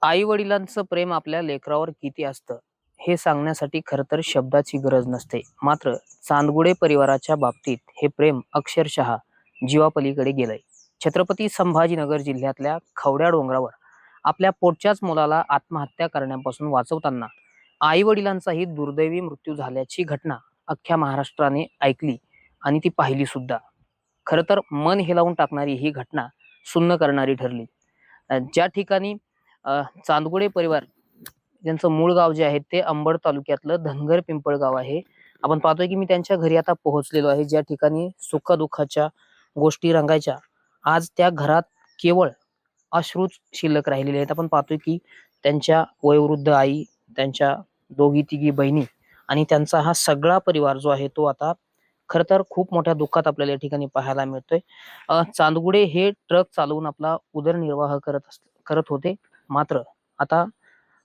आई वडिलांचं प्रेम आपल्या लेकरावर किती असतं हे सांगण्यासाठी खरं तर शब्दाची गरज नसते. मात्र चांदगुडे परिवाराच्या बाबतीत हे प्रेम अक्षरशः जीवापलीकडे गेलंय. छत्रपती संभाजीनगर जिल्ह्यातल्या खवड्या डोंगरावर आपल्या पोटच्याच मुलाला आत्महत्या करण्यापासून वाचवताना आई वडिलांचाही दुर्दैवी मृत्यू झाल्याची घटना अख्ख्या महाराष्ट्राने ऐकली आणि ती पाहिली सुद्धा. खरं तर मन हेलावून टाकणारी ही घटना सुन्न करणारी ठरली. ज्या ठिकाणी चांदगुडे परिवार ज्यांचं मूळ गाव जे आहे ते अंबड तालुक्यातलं धनगर पिंपळ गाव आहे. आपण पाहतोय की मी त्यांच्या घरी आता पोहोचलेलो आहे, ज्या ठिकाणी सुखदुःखाच्या गोष्टी रंगायच्या आज त्या घरात केवळ अश्रूच शिल्लक राहिलेले आहेत. आपण पाहतोय की त्यांच्या वयोवृद्ध आई, त्यांच्या दोघी तिघी बहिणी आणि त्यांचा हा सगळा परिवार जो आहे तो आता खर तर खूप मोठ्या दुःखात आपल्याला या ठिकाणी पाहायला मिळतोय. चांदगुडे हे ट्रक चालवून आपला उदरनिर्वाह करत होते. मात्र आता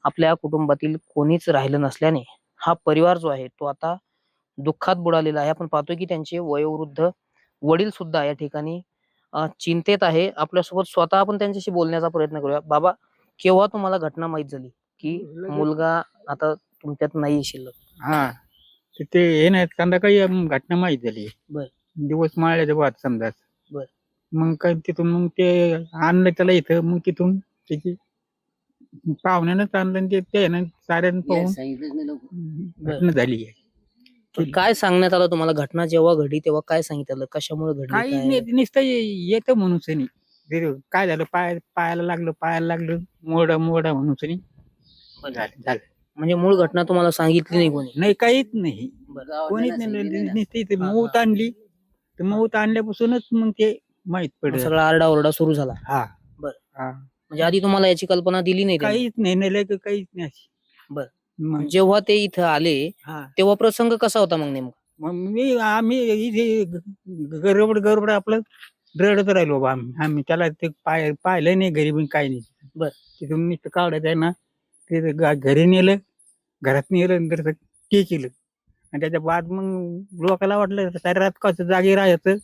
आपल्या कुटुंबातील कोणीच राहिलं नसल्याने हा परिवार जो आहे तो आता दुःखात बुडालेला आहे. आपण पाहतोय की त्यांचे वयोवृद्ध वडील सुद्धा या ठिकाणी चिंतेत आहे. आपल्यासोबत स्वतः आपण त्यांच्याशी बोलण्याचा प्रयत्न करूया. बाबा, केव्हा तुम्हाला घटना माहित झाली की मुलगा आता तुमच्यात नाही शिल्लक? हा ते हे नाही संध्याकाळी घटना माहीत झाली. बर. दिवस माळ्याच्या वाद समजा. बर. मग काय तिथून मग ते आणलं त्याला इथं, मग तिथून त्याची पाहुण्यानंच आणलं आणि ते ना साऱ्यानं पाहून घटना झाली आहे. तर काय सांगण्यात आलं तुम्हाला? घटना जेव्हा घडली तेव्हा काय सांगितलं, कशामुळे घडली, काही काय? नाही, नुसतं येतं म्हणून सनी काय झालं, पायाला लागलं मोडा म्हणून सनी झालं. म्हणजे मूळ घटना तुम्हाला सांगितली नाही कोणी? नाही, काहीच नाही, कोणीच नाही. नुसती मौत आणली, तर मौत आणल्यापासूनच मग ते माहित पडलं. सगळा आरडाओरडा सुरू झाला. हा. बर. हा. म्हणजे आधी तुम्हाला याची कल्पना दिली नाही त्यांनी? काहीच नाही, काहीच नाही अशी. बर. मग जेव्हा ते इथं आले हा, तेव्हा प्रसंग कसा होता मग नेमका? मग आम्ही इथे गडबड आपलं रडत राहिलो बा. आम्ही त्याला ते पाहिलं नाही घरी, पण काही नाही. बर. तिथून नुसतं काढत आहे ना, ते घरी नेलं, घरात नेलं, नंतर ते केलं. आणि त्याच्या बाद मग लोकांना वाटलं सारी रात कसं जागी राहायचं,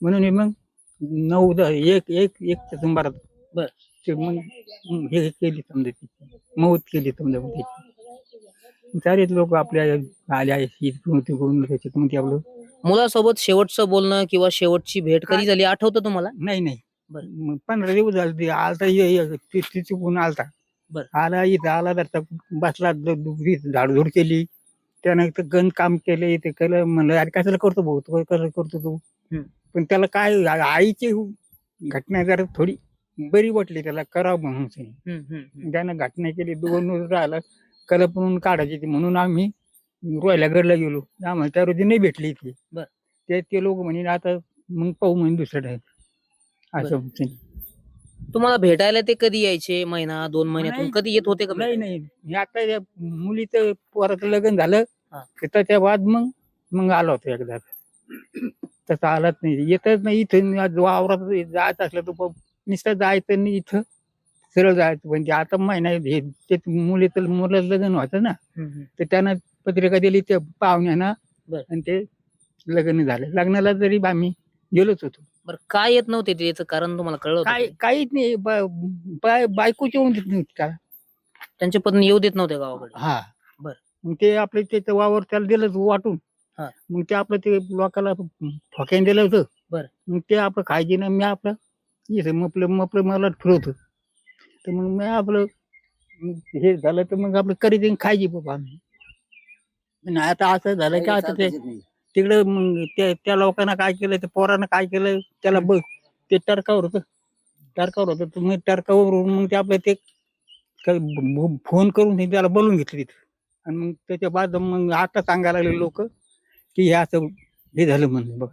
म्हणून मग 9-10-1 सुमारात बर. ते मग हे केली समजा, मौत केली समजा. सारेच लोक आपल्या आल्या त्याच्यात आपलं. मुलासोबत शेवटचं बोलणं किंवा शेवटची भेट कधी झाली आठवतं तुम्हाला? नाही. बर. मग 15 दिवस झाले. आलता चुकून आलता. बर. आला इथं, आला तर बसला, झाडझूड केली, त्यानं गंज काम केलं, इथे केलं. म्हणलं अरे कशाला करतो भाऊ, तू कसं करतो तू? पण त्याला काय आईची घटना जरा थोडी बरी वाटली त्याला, करावं म्हणून त्यानं घटना केली. 2 दिवस राहिला, कलप म्हणून काढायची म्हणून आम्ही रोयला गडला गेलो. आम्हाला त्या रोजी नाही भेटली इथे. बर. ते लोक म्हणे आता मग पाहू म्हणे दुसरं टाइम असं. तुम्हाला भेटायला ते कधी यायचे? महिना 2 महिन्यातून कधी येत होते का? नाही. आता या मुलीचं पोराचं लग्न झालं, हा. त्याच्या बाद मग आला होता एकदा. तसं आलाच नाही, येतच नाही. इथं वावरात जायचं असलं तर नुसतं जायचं नाही, इथं सरळ जायचं. म्हणजे आता महिना हे ते मुलाचं लग्न व्हायचं ना, तर त्यानं पत्रिका दिली त्या पाहुण्यानं, आणि ते लग्न झालं. लग्नाला जरी आम्ही गेलोच होतो. बरं, काय येत नव्हते ते? याचं कारण तुम्हाला कळलं होतं? काहीच नाही. बायकोच येऊन देत नव्हती त्याला. त्यांच्या पत्नी येऊ देत नव्हत्या गावाकडे? हा. बर. मग ते आपलं त्याचं वावर त्याला दिलं वाटून. हा. मग ते आपलं ते लोकांना ठोक्याने दिलं होतं. बर. मग ते आपलं खायची ना, मी आपलं इथं मपलं मला फिरवतो. तर मग मी आपलं हे झालं तर मग आपलं करीत खायची बाबा आम्ही. नाही आता असं झालं की आता ते तिकडे मग त्या लोकांना काय केलं, त्या पोरानं काय केलं, त्याला बघ ते टरकावर होतं. तर मग टरकावरून मग ते आपलं ते फोन करून त्याला बोलून घेतलं तिथं. आणि मग त्याच्या बाद मग आता सांगायला लागले लोक की हे असं हे झालं म्हणून. बघ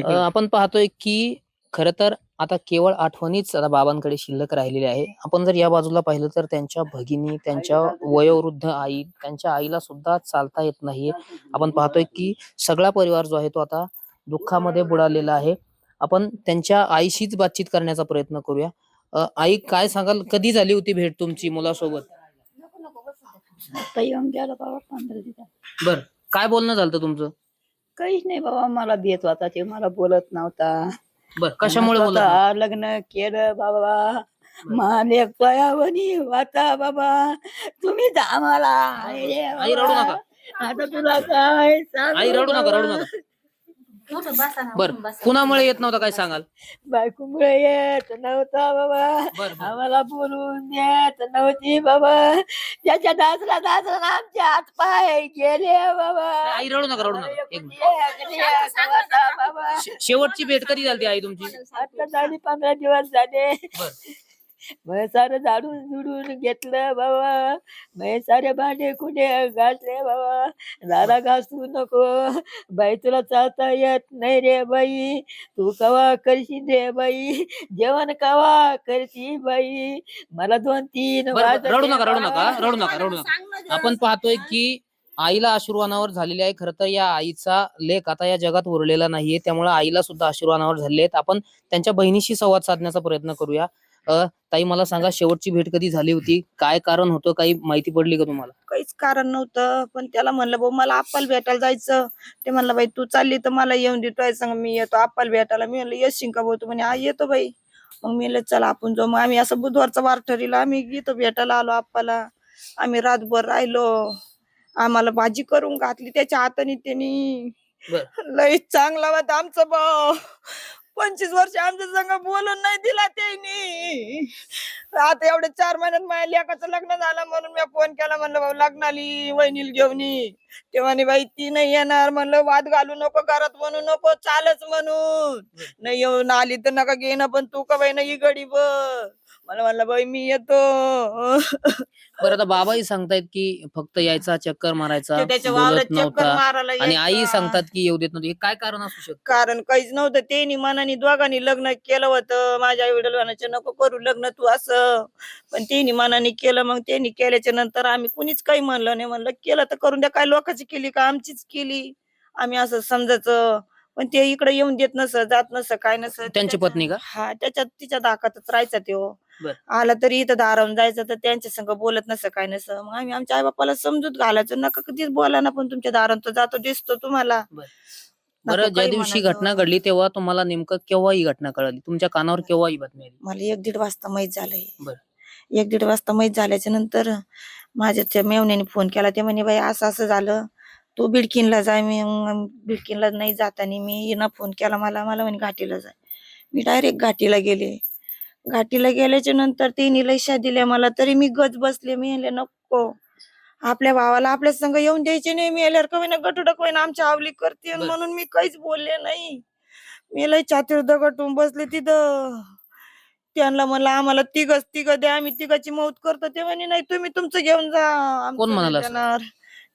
आपण पाहतोय की खरं तर आता केवळ आठवणीच आता बाबांकडे शिल्लक राहिलेली आहे. आपण जर या बाजूला पाहिलं तर त्यांच्या भगिनी, त्यांच्या वयोवृद्ध आई, त्यांच्या आईला सुद्धा चालता येत नाहीये. आपण पाहतोय की सगळा परिवार जो आहे तो आता दुःखामध्ये बुडालेला आहे. आपण त्यांच्या आईशीच बातचीत करण्याचा प्रयत्न करूया. आई, काय सांगाल, कधी झाली होती भेट तुमची मुलासोबत? आता येऊन गेला बाबा 15 दिवस. बर. काय बोलणं झालं तुमचं? काहीच नाही बाबा, मला भेट होता, ते मला बोलत नव्हता. बर. कशामुळे बोलत स्वतः लग्न केलं बाबा, माने पयावनी वाचा बाबा तुम्ही आम्हाला आई रे आई रडू बाबा. नका, आता तुला काय सांगू आई रडू नका, रडू बाबा. नका. बर, कुणामुळे येत नव्हता काय सांगाल? बायकोमुळे येत नव्हता बाबा. बर बर. आम्हाला बोलून देत नव्हती बाबा. त्याच्या दासला आमचे हात पाय गेले बाबा. आई रडू नका, रडू नका. एक मिनिट. होता बाबा. शेवटची भेट कधी झाली आई तुमची? आता झाली 15 दिवस झाले. बर. मग सारं झाडून झुडून घेतलं बाबा. मग सारे भांडे कुठे घासले बाबा. दादा घासू नको बाई, तुला चालता येत नाही रे बाई. तू कवा करशील रे बाई, जेवण कवा करशी बाई. मला 2-3 बर, बर. रडू नका, रडू नका, रडू नका, रडू नका. आपण पाहतोय की आईला अश्रुवानावर झालेली आहे. खरं तर या आईचा लेख आता या जगात उरलेला नाहीये, त्यामुळे आईला सुद्धा अश्रुवानावर झालेले आहेत. आपण त्यांच्या बहिणीशी संवाद साधण्याचा प्रयत्न करूया. ताई, मला सांगा, शेवटची भेट कधी झाली होती? काय कारण होतं? काही माहिती पडली का तुम्हाला? काहीच कारण नव्हतं, पण त्याला म्हणलं भाऊ मला आप्पाला भेटायला जायचं. ते म्हणलं बाई तू चालली तर मला येऊन देतोय सांग, मी येतो आप्पाला भेटायला. मी म्हणलं येशील का भाऊ? तू म्हणे येतो बाई. मग मी म्हणलं चला आपण जाऊ. मग आम्ही असं बुधवारचा वार ठरवला, आम्ही इथं भेटायला आलो आप्पाला. आम्ही रातभर राहिलो. आम्हाला भाजी करून घातली त्याच्या हाताने त्यांनी. बर. लई चांगला होता आमचा भाऊ. 25 वर्ष आमच्या संग बोलून नाही दिला त्यांनी. आता एवढ्या 4 महिन्यात माझ्या लेकाचं लग्न झालं म्हणून मी फोन केला. म्हणलं भाऊ लग्नाली वहिनीला घेऊन ये. ते म्हणे बाई ती नाही येणार. म्हणलं वाद घालू नको, घरात म्हणू नको, चालच म्हणून. नाही येऊन आली तर नका घेणं, पण तू का बाई नाही गडी बघ. मला म्हणलं बाई मी येतो. बरं, आता बाबाही सांगतायत की फक्त यायचा, चक्कर मारायचा, ते त्याच्या बोलत वावरात चक्कर नव्हता. मारायला आणि आई यायचा. सांगतात की येऊ देत नव्हती. हे काय कारण असू शकतं? कारण काहीच नव्हतं. त्यांनी मनाने दोघांनी लग्न केलं होतं. माझ्या आई वडील म्हणायचे नको करू लग्न तू असं, पण त्यांनी मनाने केलं. मग त्यांनी केल्याच्या नंतर आम्ही कुणीच काही म्हणलं नाही. म्हणलं केलं तर करून द्या, काय लोकांची केली का आमचीच केली, आम्ही असं समजायचं. पण ते इकडे येऊन देत नसं, जात नसं, काय नसं. त्यांची पत्नी का? हा, त्याच्यात तिच्या दाखातच राहायचा तो. बर. आला तरी इथं दारावून जायचं, तर त्यांच्या संग बोलत नसं, काय नसं. मग आम्ही आमच्या आई बापाला समजूत घालायचं, नका कधीच बोला ना, पण तुमच्या दारात तो जातो दिसतो तुम्हाला. बरं, ज्या काही दिवशी म्हणायचं. घटना घडली तेव्हा तुम्हाला नेमकं केव्हा ही घटना कळाली? तुमच्या कानावर केव्हा ही बातमी आली? मला 1-1.5 वाजता माहीत झालंय. बर. 1-1.5 वाजता माहीत झाल्याच्या नंतर माझ्या त्या मेवण्याने फोन केला. ते म्हणे बाई असं असं झालं, तू बिडकीनला जाय. मी बिडकीनला नाही जातानी मी हिनं फोन केला मला म्हणे घाटीला जाय. मी डायरेक्ट घाटीला गेले. घाटीला गेल्याच्या नंतर तिने लैशा दिल्या मला, तरी मी गज बसले. मी म्हणले नको, आपल्या भावाला आपल्या संग येऊन द्यायचे नाही. मी आल्यावर कमी ना गटुडक होईना आमच्या आवली करते, बर. म्हणून मी काहीच बोलले नाही. मी लय छातीवर दगड ठेवून बसले तिथं. त्यांना म्हणलं आम्हाला तिघ द्या, आम्ही तिघाची मौत करतो. ते म्हणे नाही तुम्ही तुमचं घेऊन जा, आमचं कोण म्हणाला नाही असं? देणार.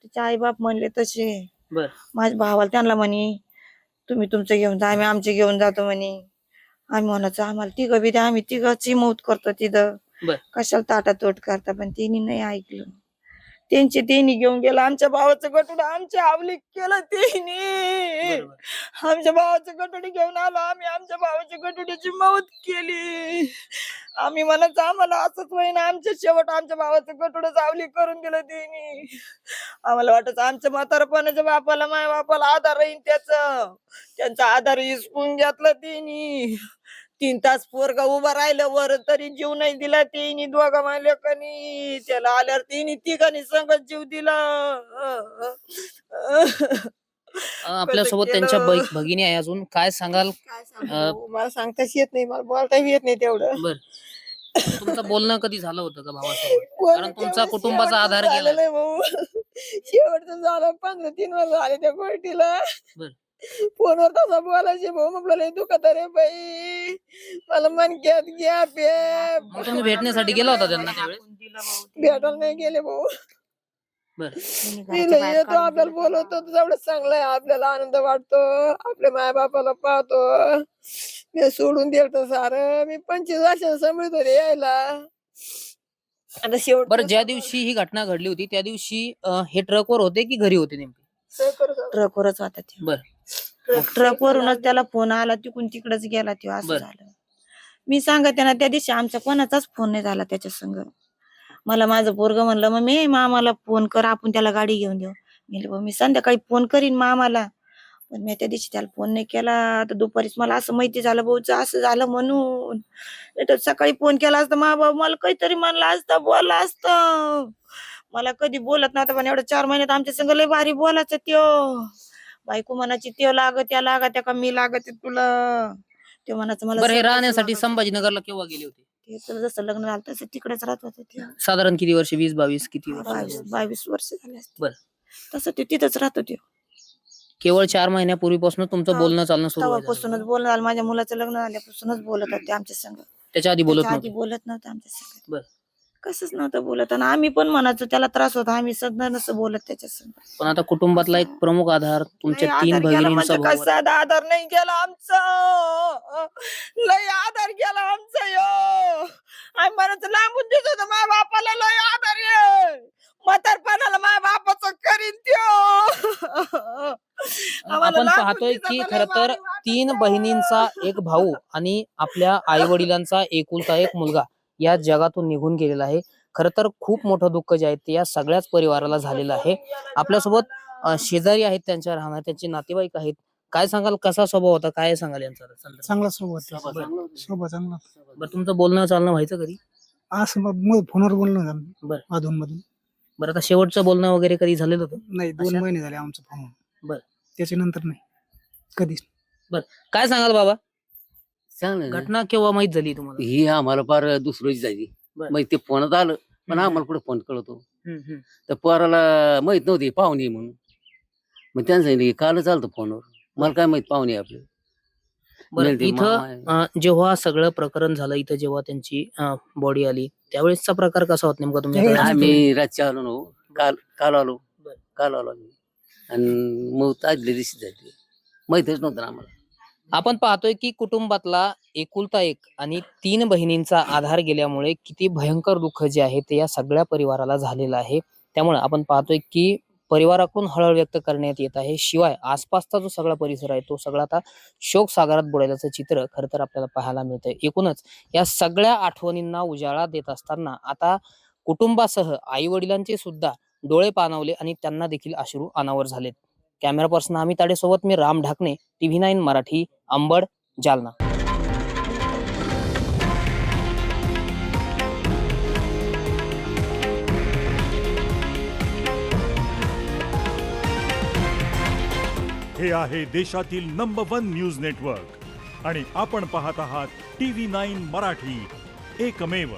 त्याचे आई बाप म्हणले तसे. बर. माझ्या भावाला त्यांना म्हणे तुम्ही तुमचं घेऊन जा, आम्ही आमचे घेऊन जातो म्हणे. आम्ही म्हणायचं आम्हाला तिघं बी द्या, आम्ही तिघाची मौत करतो तिथं. बर. कशाला ताटातोट करता, पण त्यांनी नाही ऐकलं. त्यांनी घेऊन गेला आमच्या भावाचं गटुड, आमच्या आवली केलं त्यांनी. बरोबर. आमच्या भावाचं गटुडी घेऊन आलो आम्ही, आमच्या भावाच्या गटुडीची मौत केली. आम्ही म्हणत आम्हाला असंच होईना, आमच्या शेवट आमच्या भावाचं गटुडच आवली करून दिलं त्यांनी. आम्हाला वाटत आमच्या म्हातारपणाच्या बापाला माझ्या बापाला आधार राहीन त्यांचा आधार हिसकून घेतला त्यांनी. 3 तास पोरगा उभा राहिलं वर, तरी जीव नाही दिला त्यांनी. दोघा माझ्या लेकांनी त्याला आल्यावर त्यांनी तिघांनी संगत जीव दिला. आपल्यासोबत केलं? त्यांच्या भगिनी आहे अजून. काय सांगाल? काय सांगू, मला सांगताच येत नाही, मला बोलता येत नाही तेवढं. बर. तुमचं बोलणं कधी झालं होतं का भावासोबत? बोलणं कारण तुमचा तेवढं कुटुंबाचा आधार शेवटचं गेला. झालेलं आहे भाऊ. शेवटचं झालं 15-3 वर्ष झाले त्या गोष्टीला. बर. फोनवर तसा बोलायचे भाऊ, म्हटलं लय दुखत रे बाई, मला मनक्यात घ्या मग तुम्ही भेटण्यासाठी गेला होता त्यांना त्यावेळेस? भेटायला नाही गेले भाऊ. बर. येतो आपल्याला बोलवतो, तेवढं चांगलं आहे, आपल्याला आनंद वाटतो, आपल्या माय बापाला पाहतो. मी सोडून दिलं सारं, मी 25 वर्षांनी सांभाळतो रे यायला. आता शेवट बरं, ज्या दिवशी ही घटना घडली होती त्या दिवशी हे ट्रकवर होते की घरी होते नेमके? ट्रकवरच होता ते. बर. ट्रकवरूनच त्याला फोन आला, तिकडून तिकडच गेला तो, असं बर. झालं. मी सांगते ना, त्या दिवशी आमच्या कोणाचाच फोन नाही झाला त्याच्या संग. मला माझं पोरग म्हणलं मम्मी मामाला फोन कर, आपण त्याला गाडी घेऊन देऊ. मी संध्याकाळी फोन करीन मामाला, पण मी त्या दिवशी त्याला फोन नाही केला. तर दुपारीच मला असं माहिती झालं भाऊचं असं झालं म्हणून. नाही तर सकाळी फोन केला असता मा भाऊ मला काहीतरी म्हणलं असतं, बोलला असतं. मला कधी बोलत नव्हता पण एवढ्या 4 महिन्यात आमच्या संग लय भारी बोलायचं त्यो. बायको म्हणायची त्यो लागत्या का मी लागते तुला. ते म्हणायचं मला बरं, हे स्वतःच राहण्यासाठी लागायचं. संभाजीनगरला केव्हा गेले होते? ते तर जसं लग्न झालं तसं तिकडेच राहत होते ते. साधारण किती वर्ष? 20-22 किती वर्ष? 22 वर्ष झाले असते. बरं. तसं ते तिथंच राहत होते. केवळ 4 महिन्यापूर्वीपासून तुमचं हा, बोलणं चालणं सुरू झालं तेव्हापासूनच का? बोलणं झालं. माझ्या मुलाचं लग्न झाल्यापासूनच बोलत होते आमच्या संग. त्याच्या आधी बोलत त्याच्या आधी नव्हते? बोलत नव्हतं आमच्या संग. बरं. कसंच नव्हतं बोलत आणि आम्ही पण म्हणायचो त्याला त्रास होता आम्ही सगळं नसं बोलत त्याच्या संग. पण आता कुटुंबातला एक प्रमुख आधार तुमच्या लय 3 आधार केला बहिणींचा म्हणजे काय भाऊ. साधा आधार नाही केला आमचा. लय आधार केला आमचा यो. आम्ही म्हणायचो लांबून दिसत होतं माझ्या बापाला लय आधार आहे. म्हातारपणाला माझ्या बापाचं करीन त्यो. आम्हाला आपण लांबून पाहतोय दिसत की लय खरं तर भारी वाटत 3 होतं. बहिणींचा एक भाऊ आणि आपल्या आई वडिलांचा एकुलता एक मुलगा या जगातून निघून गेलेला आहे. खरं तर खूप मोठं दुःख जे आहे ते या सगळ्याच परिवाराला झालेलं आहे. आपल्यासोबत शेजारी आहेत, त्यांच्या राहणार त्यांचे नातेवाईक आहेत. काय सांगाल, कसा स्वभाव होता, काय सांगाल यांचा संदर्भ? चांगला स्वभाव चांगला. बरं, तुमचं बोलणं चालणं व्हायचं कधी? असं मग फोनवर बोलणं झालं बरं. अधून मधून. बरं, आता शेवटचं बोलणं वगैरे कधी झालेलं होतं? नाही 2 अशा- महिने झाले आमचं फोन. बरं. त्याच्यानंतर नाही कधीच. काय सांगाल बाबा, चांगलं ना. घटना केव्हा माहित झाली तुम्हाला? ही आम्हाला फार दुसरीच झाली. बरं. मग ते फोनात आलं पण हम्म. आम्हाला कुठे फोन कळतो. हम्म, हम्म. तर पोराला माहित नव्हती पाहुणे म्हणून. मग त्यांनी सांगितलं की कालच आलतो फोनवर. मला काय माहित पाहुणे आपले. बरं, नाही ते इथं मामा- जेव्हा सगळं प्रकरण झालं, इथं जेव्हा त्यांची बॉडी आली त्यावेळेसचा प्रकार कसा होता नेमका तुमच्या हे कळण्यात? आम्ही रातच्या आलो ना. काल आलो. बरं. काल आलो आम्ही. आणि मग आदल्या दिवशी झाली. माहितच नव्हतं ना आम्हाला. आपण पाहतोय की कुटुंबातला एकुलता एक आणि 3 बहिणींचा आधार गेल्यामुळे किती भयंकर दुःख जे आहे ते या सगळ्या परिवाराला झालेलं आहे. त्यामुळे आपण पाहतोय की परिवाराकडून हळहळ व्यक्त करण्यात येत आहे. शिवाय आसपासचा जो सगळा परिसर आहे तो सगळा आता शोक सागरात बुडाल्याचं चित्र खरं तर आपल्याला पाहायला मिळतंय. एकूणच या सगळ्या आठवणींना उजाळा देत असताना आता कुटुंबासह आई वडिलांचे सुद्धा डोळे पाणावले आणि त्यांना देखील अश्रू अनावर झालेत. कॅमेरा पर्सन अमित ताडे सोबत मी राम ढाकणे, TV9 मराठी, अंबड, जालना. हे आहे देशातील नंबर 1 न्यूज नेटवर्क आणि आपण पाहत आहात TV9 मराठी, एकमेव.